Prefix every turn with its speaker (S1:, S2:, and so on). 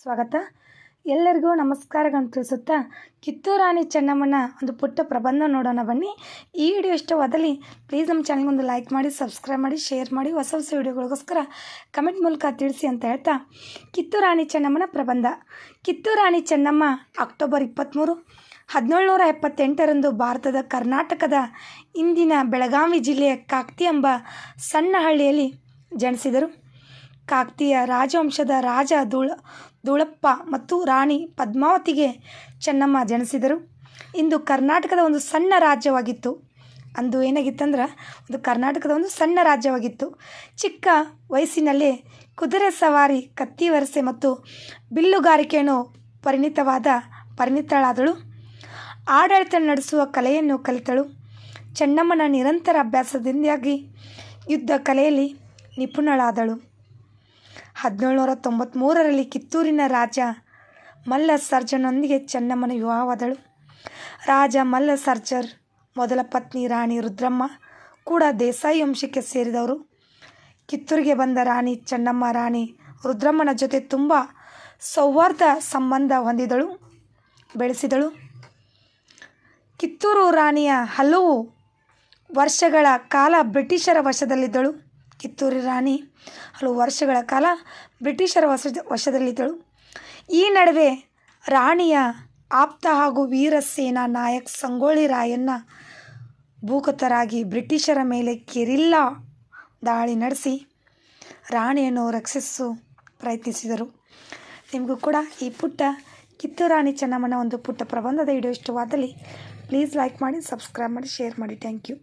S1: ಸ್ವಾಗತ. ಎಲ್ಲರಿಗೂ ನಮಸ್ಕಾರಗಳನ್ನು ತಿಳಿಸುತ್ತಾ ಕಿತ್ತೂರು ರಾಣಿ ಚೆನ್ನಮ್ಮನ ಒಂದು ಪುಟ್ಟ ಪ್ರಬಂಧ ನೋಡೋಣ ಬನ್ನಿ. ಈ ವಿಡಿಯೋ ಇಷ್ಟವಾದಲ್ಲಿ ಪ್ಲೀಸ್ ನಮ್ಮ ಚಾನಲ್ಗೊಂದು ಲೈಕ್ ಮಾಡಿ, ಸಬ್ಸ್ಕ್ರೈಬ್ ಮಾಡಿ, ಶೇರ್ ಮಾಡಿ. ಹೊಸ ಹೊಸ ವಿಡಿಯೋಗಳಿಗೋಸ್ಕರ ಕಮೆಂಟ್ ಮೂಲಕ ತಿಳಿಸಿ ಅಂತ ಹೇಳ್ತಾ, ಕಿತ್ತೂರು ರಾಣಿ ಚೆನ್ನಮ್ಮನ ಪ್ರಬಂಧ. ಕಿತ್ತೂರು ರಾಣಿ ಚೆನ್ನಮ್ಮ ಅಕ್ಟೋಬರ್ 23, 1778ರಂದು ಭಾರತದ ಕರ್ನಾಟಕದ ಇಂದಿನ ಬೆಳಗಾವಿ ಜಿಲ್ಲೆಯ ಕಾಕ್ತಿ ಎಂಬ ಸಣ್ಣ ಹಳ್ಳಿಯಲ್ಲಿ ಜನಿಸಿದರು. ಕಾಕತೀಯ ರಾಜವಂಶದ ರಾಜ ಧೂಳಪ್ಪ ಮತ್ತು ರಾಣಿ ಪದ್ಮಾವತಿಗೆ ಚೆನ್ನಮ್ಮ ಜನಿಸಿದರು. ಇಂದು ಕರ್ನಾಟಕದ ಒಂದು ಸಣ್ಣ ರಾಜ್ಯವಾಗಿತ್ತು. ಅಂದು ಏನಾಗಿತ್ತಂದ್ರೆ ಒಂದು ಕರ್ನಾಟಕದ ಒಂದು ಸಣ್ಣ ರಾಜ್ಯವಾಗಿತ್ತು. ಚಿಕ್ಕ ವಯಸ್ಸಿನಲ್ಲೇ ಕುದುರೆ ಸವಾರಿ, ಕತ್ತಿ ವರಸೆ ಮತ್ತು ಬಿಲ್ಲುಗಾರಿಕೆಯನ್ನು ಪರಿಣಿತಳಾದಳು. ಆಡಳಿತ ನಡೆಸುವ ಕಲೆಯನ್ನು ಕಲಿತಳು. ಚೆನ್ನಮ್ಮನ ನಿರಂತರ ಅಭ್ಯಾಸದಿಂದಾಗಿ ಯುದ್ಧ ಕಲೆಯಲ್ಲಿ ನಿಪುಣಳಾದಳು. 1793ರಲ್ಲಿ ಕಿತ್ತೂರಿನ ರಾಜ ಮಲ್ಲ ಸರ್ಜರ್ನೊಂದಿಗೆ ಚೆನ್ನಮ್ಮನ ವಿವಾಹವಾದಳು. ರಾಜ ಮಲ್ಲ ಸರ್ಜರ್ ಮೊದಲ ಪತ್ನಿ ರಾಣಿ ರುದ್ರಮ್ಮ ಕೂಡ ದೇಸಾಯಿ ವಂಶಕ್ಕೆ ಸೇರಿದವರು. ಕಿತ್ತೂರಿಗೆ ಬಂದ ರಾಣಿ ಚೆನ್ನಮ್ಮ ರಾಣಿ ರುದ್ರಮ್ಮನ ಜೊತೆ ತುಂಬ ಸೌಹಾರ್ದ ಸಂಬಂಧ ಬೆಳೆಸಿದಳು. ಕಿತ್ತೂರು ರಾಣಿಯ ಹಲವು ವರ್ಷಗಳ ಕಾಲ ಬ್ರಿಟಿಷರ ವಶದಲ್ಲಿದ್ದಳು. ಕಿತ್ತೂರು ರಾಣಿ ಹಲವು ವರ್ಷಗಳ ಕಾಲ ಬ್ರಿಟಿಷರ ವಶದಲ್ಲಿದ್ದಳು. ಈ ನಡುವೆ ರಾಣಿಯ ಆಪ್ತ ಹಾಗೂ ವೀರ ಸೇನಾ ನಾಯಕ್ ಸಂಗೊಳ್ಳಿ ರಾಯಣ್ಣ ಭೂಗತರಾಗಿ ಬ್ರಿಟಿಷರ ಮೇಲೆ ಗೆರಿಲ್ಲಾ ದಾಳಿ ನಡೆಸಿ ರಾಣಿಯನ್ನು ರಕ್ಷಿಸಲು ಪ್ರಯತ್ನಿಸಿದರು. ನಿಮಗೂ ಕೂಡ ಈ ಪುಟ್ಟ ಕಿತ್ತೂರು ರಾಣಿ ಚೆನ್ನಮ್ಮನ ಒಂದು ಪುಟ್ಟ ಪ್ರಬಂಧದ ವಿಡಿಯೋ ಇಷ್ಟವಾದಲ್ಲಿ ಪ್ಲೀಸ್ ಲೈಕ್ ಮಾಡಿ, ಸಬ್ಸ್ಕ್ರೈಬ್ ಮಾಡಿ, ಶೇರ್ ಮಾಡಿ. Thank you.